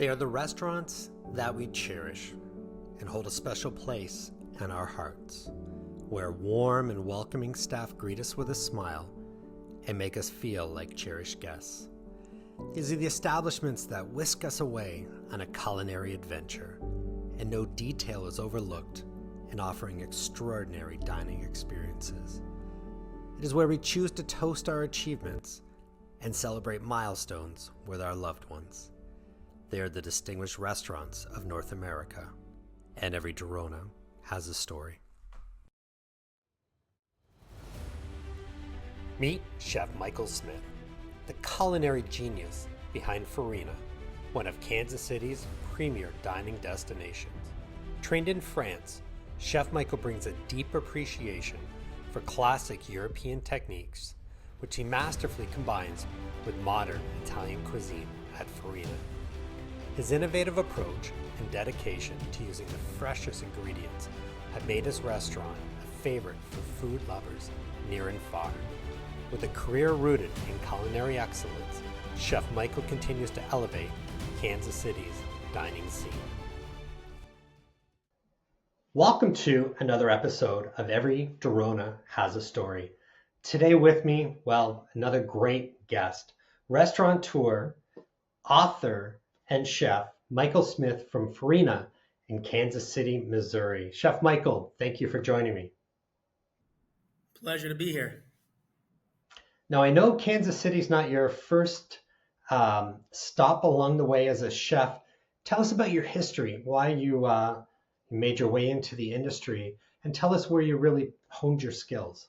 They are the restaurants that we cherish and hold a special place in our hearts, where warm and welcoming staff greet us with a smile and make us feel like cherished guests. These are the establishments that whisk us away on a culinary adventure, and no detail is overlooked in offering extraordinary dining experiences. It is where we choose to toast our achievements and celebrate milestones with our loved ones. They are the distinguished restaurants of North America, and every DiRōNA has a story. Meet Chef Micheal Smith, the culinary genius behind Farina, one of Kansas City's premier dining destinations. Trained in France, Chef Micheal brings a deep appreciation for classic European techniques, which he masterfully combines with modern Italian cuisine at Farina. His innovative approach and dedication to using the freshest ingredients have made his restaurant a favorite for food lovers near and far. With a career rooted in culinary excellence, Chef Micheal continues to elevate Kansas City's dining scene. Welcome to another episode of Every DiRōNA Has a Story. Today with me, another great guest, restaurateur, author, and chef Micheal Smith from Farina in Kansas City, Missouri. Chef Micheal, thank you for joining me. Pleasure to be here. Now, I know Kansas City's not your first stop along the way as a chef. Tell us about your history, why you made your way into the industry, and tell us where you really honed your skills.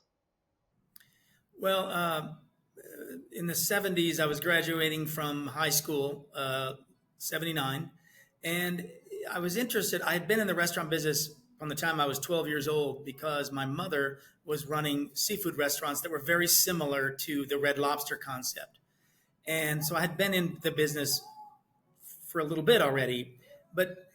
Well, in the 70s, I was graduating from high school, 79, and I was interested. I had been in the restaurant business from the time I was 12 years old because my mother was running seafood restaurants that were very similar to the Red Lobster concept. And so I had been in the business for a little bit already, but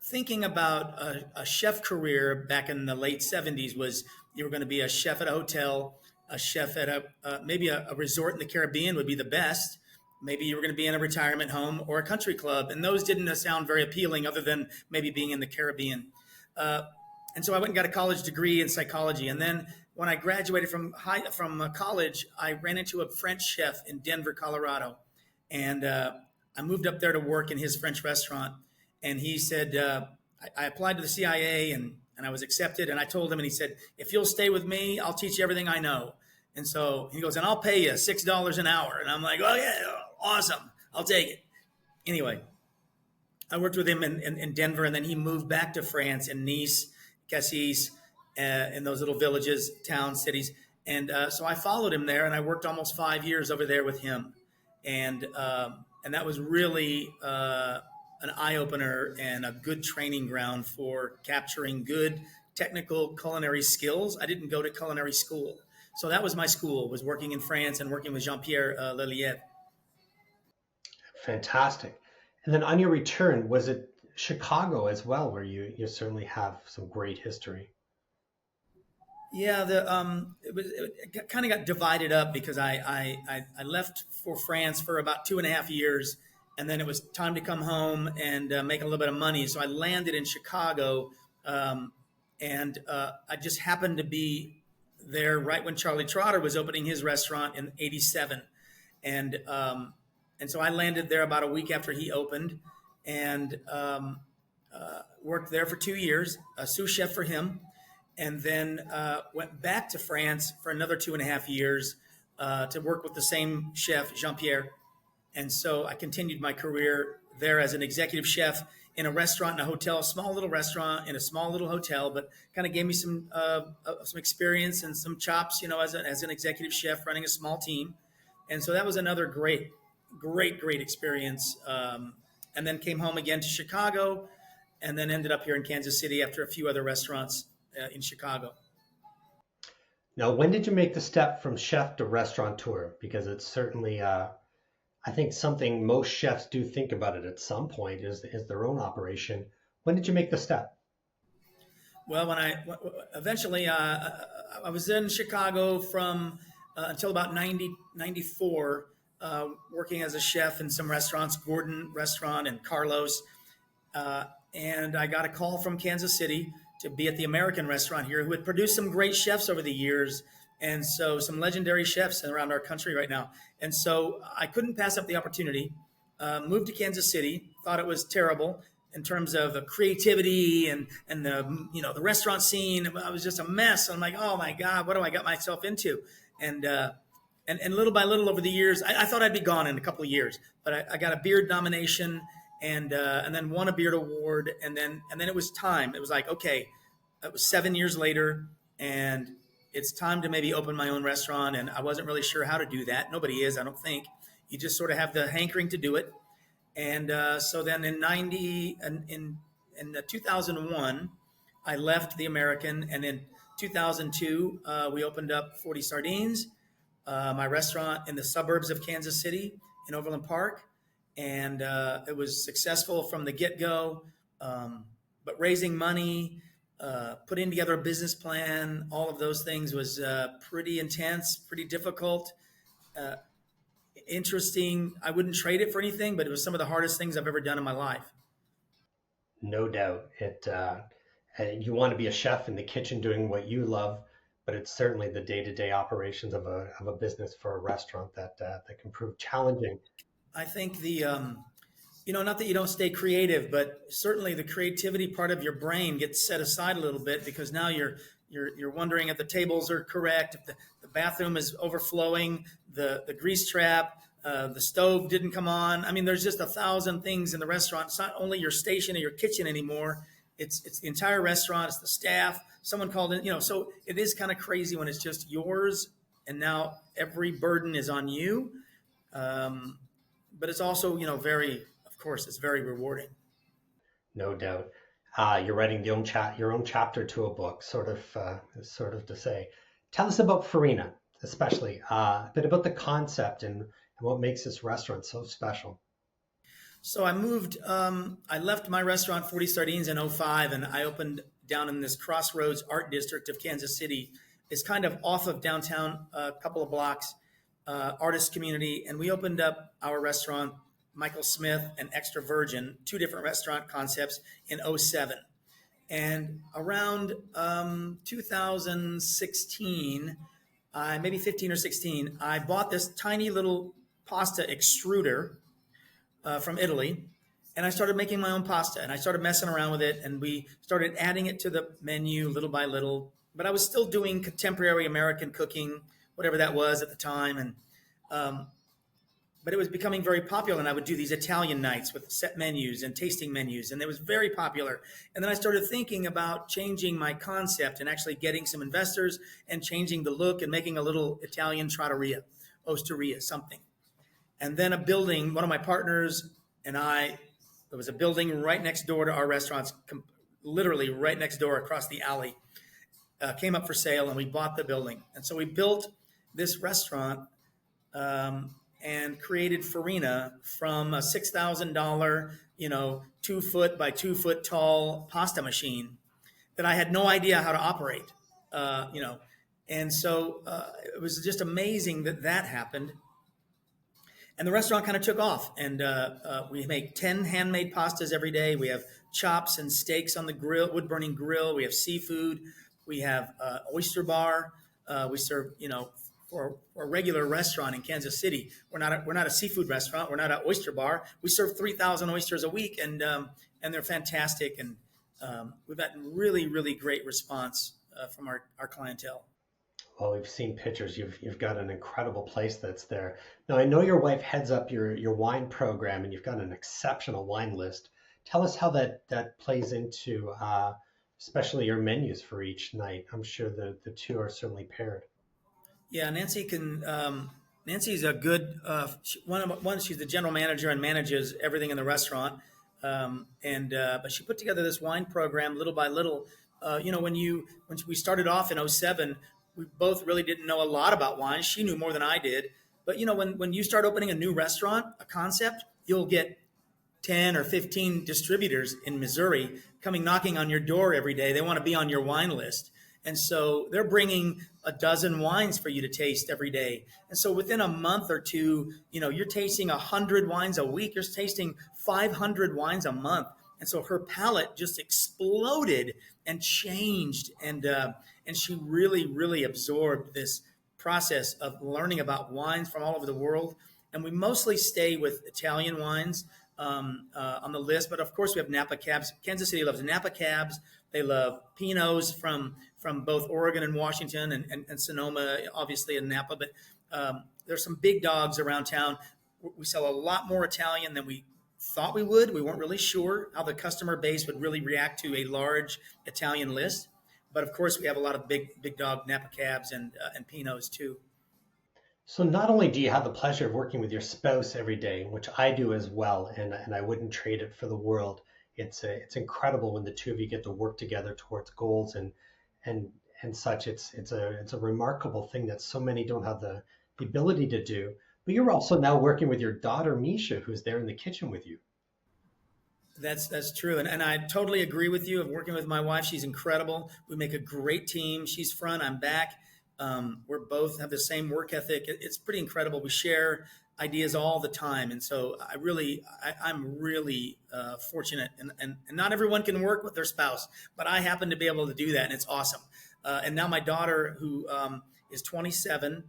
thinking about a chef career back in the late 70s was you were going to be a chef at a hotel, a chef at maybe a resort in the Caribbean would be the best. Maybe you were going to be in a retirement home or a country club. And those didn't sound very appealing other than maybe being in the Caribbean. And so I went and got a college degree in psychology. And then when I graduated from college, I ran into a French chef in Denver, Colorado. And I moved up there to work in his French restaurant. And he said, I applied to the CIA and I was accepted. And I told him, and he said, if you'll stay with me, I'll teach you everything I know. And so he goes, and I'll pay you $6 an hour. And I'm like, oh, yeah, awesome. I'll take it. Anyway, I worked with him in Denver, and then he moved back to France in Nice, Cassis, in those little villages, towns, cities. And so I followed him there, and I worked almost 5 years over there with him. And that was really an eye-opener and a good training ground for capturing good technical culinary skills. I didn't go to culinary school. So that was my school, was working in France and working with Jean-Pierre Lelièvre. Fantastic. And then on your return, was it Chicago as well, where you certainly have some great history? Yeah, it kind of got divided up because I left for France for about 2.5 years, and then it was time to come home and make a little bit of money. So I landed in Chicago, and I just happened to be there right when Charlie Trotter was opening his restaurant in '87, and so I landed there about a week after he opened, and worked there for 2 years, a sous chef for him, and then went back to France for another 2.5 years to work with the same chef, Jean-Pierre. And so I continued my career there as an executive chef in a restaurant, in a hotel, a small little restaurant in a small little hotel, but kind of gave me some experience and some chops, as an executive chef running a small team. And so that was another great experience. And then came home again to Chicago, and then ended up here in Kansas City after a few other restaurants in Chicago. Now, when did you make the step from chef to restaurateur? Because it's certainly, I think, something most chefs do think about it at some point is their own operation. When did you make the step? Well, when I eventually, I was in Chicago from until about 94. working as a chef in some restaurants, Gordon Restaurant and Carlos. And I got a call from Kansas City to be at the American restaurant here, who had produced some great chefs over the years. And so some legendary chefs around our country right now. And so I couldn't pass up the opportunity. Moved to Kansas City, thought it was terrible in terms of the creativity and the, the restaurant scene. I was just a mess. I'm like, oh my God, what do I got myself into? And little by little over the years, I thought I'd be gone in a couple of years, but I got a beard nomination and then won a beard award. And then it was time. It was like, okay, it was 7 years later, and it's time to maybe open my own restaurant. And I wasn't really sure how to do that. Nobody is, I don't think. You just sort of have the hankering to do it. And so then in 2001, I left the American, and in 2002, we opened up 40 Sardines, my restaurant in the suburbs of Kansas City in Overland Park. And it was successful from the get-go, but raising money, putting together a business plan, all of those things was pretty intense, pretty difficult, interesting. I wouldn't trade it for anything, but it was some of the hardest things I've ever done in my life. No doubt. You want to be a chef in the kitchen doing what you love, but it's certainly the day-to-day operations of a business for a restaurant that can prove challenging. I think not that you don't stay creative, but certainly the creativity part of your brain gets set aside a little bit, because now you're wondering if the tables are correct, if the bathroom is overflowing, the grease trap, the stove didn't come on. I mean, there's just 1,000 things in the restaurant. It's not only your station or your kitchen anymore. It's the entire restaurant. It's the staff. Someone called in, so it is kind of crazy when it's just yours, and now every burden is on you. But it's also, of course, it's very rewarding. No doubt. You're writing your own chapter to a book, sort of to say. Tell us about Farina, especially a bit about the concept and what makes this restaurant so special. So I left my restaurant, 40 Sardines, in 2005, and I opened down in this Crossroads Art District of Kansas City. It's kind of off of downtown, a couple of blocks, artist community. And we opened up our restaurant, Michael Smith and Extra Virgin, two different restaurant concepts, in 2007. And around 2016, maybe 15 or 16, I bought this tiny little pasta extruder from Italy, and I started making my own pasta, and I started messing around with it, and we started adding it to the menu little by little. But I was still doing contemporary American cooking, whatever that was at the time, and but it was becoming very popular, and I would do these Italian nights with set menus and tasting menus, and it was very popular. And then I started thinking about changing my concept and actually getting some investors and changing the look and making a little Italian trattoria, osteria, something. And then a building, one of my partners and I, there was a building right next door to our restaurants, literally right next door across the alley, came up for sale, and we bought the building. And so we built this restaurant and created Farina from a $6,000, 2 foot by 2 foot tall pasta machine that I had no idea how to operate, And so it was just amazing that happened. And the restaurant kind of took off, and we make 10 handmade pastas every day. We have chops and steaks on the grill, wood-burning grill. We have seafood. We have oyster bar. We serve, for a regular restaurant in Kansas City, we're not a seafood restaurant. We're not an oyster bar. We serve 3,000 oysters a week, and they're fantastic. And we've gotten really, really great response from our clientele. Well, we've seen pictures. You've got an incredible place that's there. Now, I know your wife heads up your wine program, and you've got an exceptional wine list. Tell us how that plays into especially your menus for each night. I'm sure the two are certainly paired. Yeah, Nancy's a good one. She's the general manager and manages everything in the restaurant. But she put together this wine program little by little. When we started off in 2007, we both really didn't know a lot about wine. She knew more than I did. But when you start opening a new restaurant, a concept, you'll get 10 or 15 distributors in Missouri coming knocking on your door every day. They want to be on your wine list. And so they're bringing a dozen wines for you to taste every day. And so within a month or two, you're tasting 100 wines a week. You're tasting 500 wines a month. And so her palate just exploded and changed. And she really, really absorbed this process of learning about wines from all over the world. And we mostly stay with Italian wines on the list. But of course, we have Napa Cabs. Kansas City loves Napa Cabs. They love Pinots from both Oregon and Washington, and Sonoma, obviously, in Napa. But there's some big dogs around town. We sell a lot more Italian than we thought we would. We weren't really sure how the customer base would really react to a large Italian list. But of course, we have a lot of big dog Napa Cabs and Pinots too. So not only do you have the pleasure of working with your spouse every day, which I do as well, and I wouldn't trade it for the world. It's incredible when the two of you get to work together towards goals and such. It's a remarkable thing that so many don't have the ability to do. But you're also now working with your daughter Misha, who's there in the kitchen with you. That's true. And I totally agree with you of working with my wife. She's incredible. We make a great team. She's front, I'm back. We're both have the same work ethic. It's pretty incredible. We share ideas all the time. And so I'm really fortunate. And not everyone can work with their spouse, but I happen to be able to do that. And it's awesome. And now my daughter, who is 27,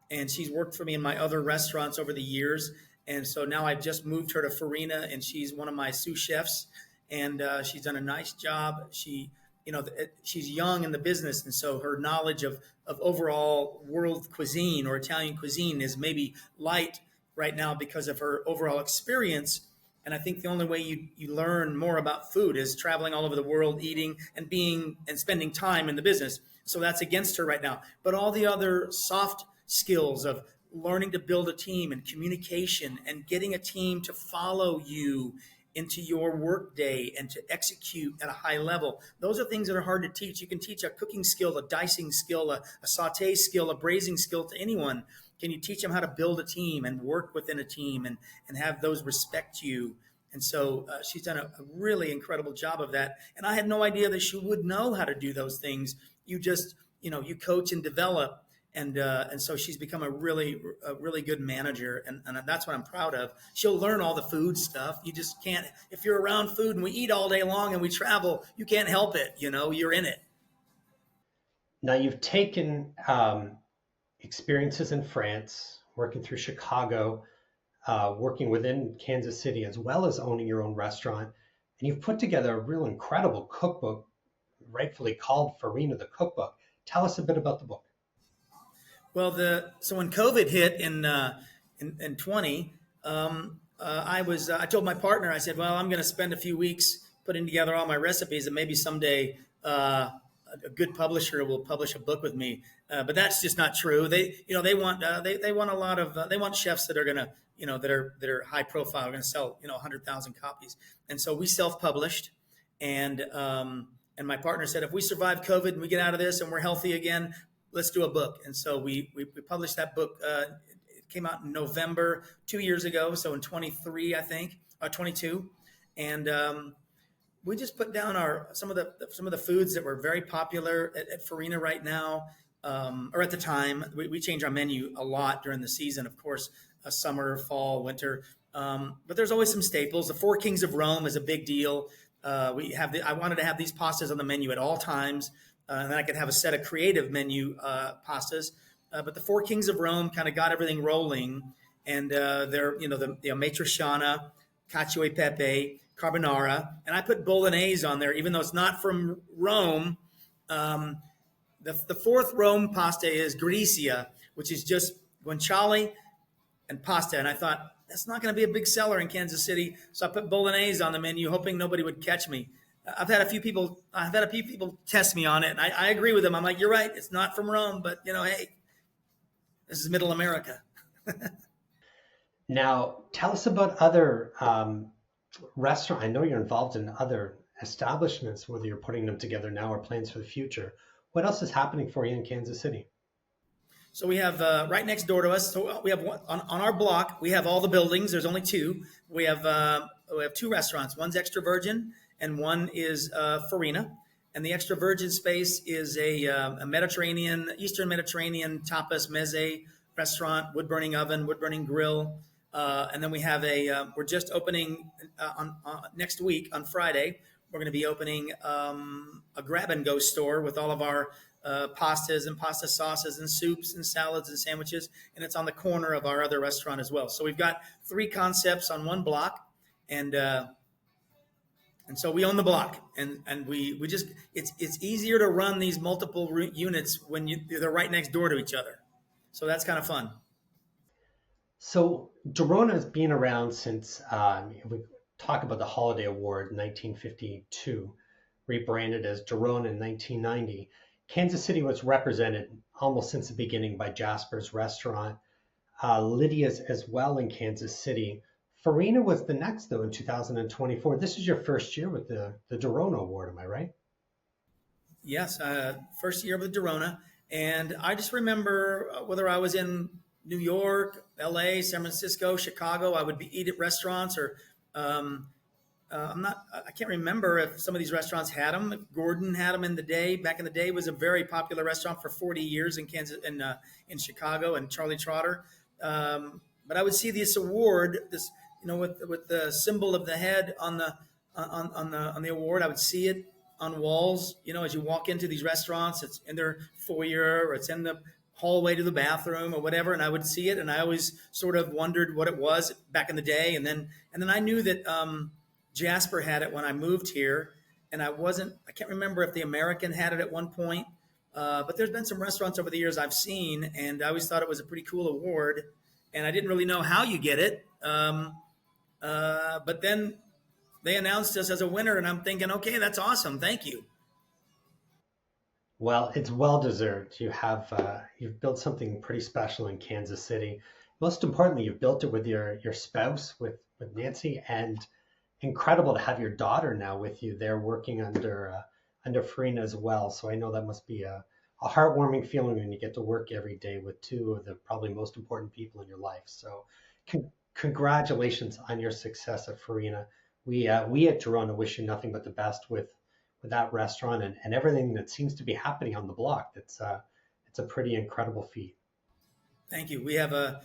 and she's worked for me in my other restaurants over the years. And so now I've just moved her to Farina, and she's one of my sous chefs, and she's done a nice job. She's young in the business, and so her knowledge of overall world cuisine or Italian cuisine is maybe light right now because of her overall experience. And I think the only way you learn more about food is traveling all over the world, eating and spending time in the business. So that's against her right now. But all the other soft skills of learning to build a team and communication and getting a team to follow you into your work day and to execute at a high level. Those are things that are hard to teach. You can teach a cooking skill, a dicing skill, a saute skill, a braising skill to anyone. Can you teach them how to build a team and work within a team and have those respect you? And so she's done a really incredible job of that. And I had no idea that she would know how to do those things. You just, you coach and develop. And so she's become a really good manager, and that's what I'm proud of. She'll learn all the food stuff. You just can't, if you're around food and we eat all day long and we travel, you can't help it. You're in it. Now you've taken experiences in France, working through Chicago, working within Kansas City, as well as owning your own restaurant, and you've put together a real incredible cookbook, rightfully called Farina the Cookbook. Tell us a bit about the book. Well, so when COVID hit in 20, I told my partner, I said, well, I'm going to spend a few weeks putting together all my recipes, and maybe someday a good publisher will publish a book with me. But that's just not true. They want a lot of they want chefs that are going to that are high profile, are going to sell 100,000 copies. And so we self-published, and my partner said, if we survive COVID and we get out of this and we're healthy again, let's do a book. And so we published that book. It came out in November 2 years ago. So in 23, I think, or 22. And we just put down some of the foods that were very popular at Farina right now, or at the time. We change our menu a lot during the season, of course, summer, fall, winter. But there's always some staples. The Four Kings of Rome is a big deal. I wanted to have these pastas on the menu at all times. And then I could have a set of creative menu pastas. But the Four Kings of Rome kind of got everything rolling. And they're, the matriciana, cacio e pepe, carbonara. And I put bolognese on there, even though it's not from Rome. The fourth Rome pasta is gricia, which is just guanciale and pasta. And I thought, that's not going to be a big seller in Kansas City. So I put bolognese on the menu, hoping nobody would catch me. I've had a few people test me on it, and I agree with them. I'm like, you're right, it's not from Rome, but hey, this is Middle America. Now, tell us about other restaurants. I know you're involved in other establishments, whether you're putting them together now or plans for the future. What else is happening for you in Kansas City? So we have right next door to us. So we have on our block. We have all the buildings. There's only two. We have two restaurants. One's Extra Virgin, and one is Farina. And the extra virgin space is a Mediterranean, Eastern Mediterranean tapas meze restaurant, wood burning oven, wood burning grill. And then we have we're just opening on next week on Friday. We're going to be opening a grab and go store with all of our pastas and pasta sauces and soups and salads and sandwiches. And it's on the corner of our other restaurant as well. So we've got 3 concepts on one block. And so we own the block, and we just it's easier to run these multiple units when they're right next door to each other. So that's kind of fun. So DiRōNA has been around since, we talk about the Holiday Award, 1952, rebranded as DiRōNA in 1990. Kansas City was represented almost since the beginning by Jasper's Restaurant, Lydia's as well in Kansas City. Farina was the next, though, in 2024. This is your first year with the DiRōNA Award, am I right? Yes, first year of the DiRōNA. And I just remember whether I was in New York, LA, San Francisco, Chicago, I would eat at restaurants, or I can't remember if some of these restaurants had them. If Gordon had them back in the day, it was a very popular restaurant for 40 years in Kansas, in Chicago, and Charlie Trotter. But I would see this award, with the symbol of the head on the award. I would see it on walls, as you walk into these restaurants. It's in their foyer, or it's in the hallway to the bathroom, or whatever. And I would see it, and I always sort of wondered what it was back in the day. And then I knew that Jasper had it when I moved here, and I can't remember if the American had it at one point. But there's been some restaurants over the years I've seen, and I always thought it was a pretty cool award. And I didn't really know how you get it. But then they announced us as a winner, and I'm thinking, okay, that's awesome. Thank you. Well, it's well deserved. You've built something pretty special in Kansas City. Most importantly, you've built it with your spouse, with Nancy, and incredible to have your daughter now with you there working under Farina as well. So I know that must be a heartwarming feeling when you get to work every day with 2 of the probably most important people in your life. So congratulations on your success at Farina. We at DiRōNA wish you nothing but the best with that restaurant and everything that seems to be happening on the block. It's a pretty incredible feat. Thank you. We have a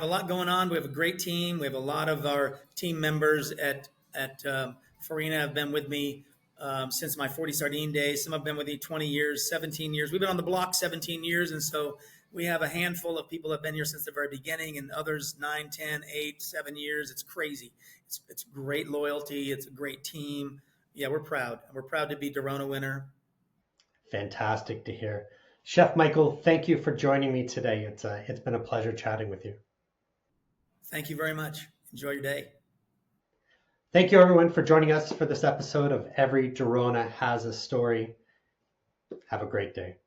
lot going on. We have a great team. We have a lot of our team members at Farina have been with me since my 40 sardine days. Some have been with me 20 years, 17 years. We've been on the block 17 years. And so we have a handful of people that have been here since the very beginning, and others 9, 10, 8, 7 years. It's crazy. It's great loyalty. It's a great team. Yeah, we're proud. We're proud to be DiRōNA winner. Fantastic to hear. Chef Micheal, thank you for joining me today. It's been a pleasure chatting with you. Thank you very much. Enjoy your day. Thank you, everyone, for joining us for this episode of Every DiRōNA Has a Story. Have a great day.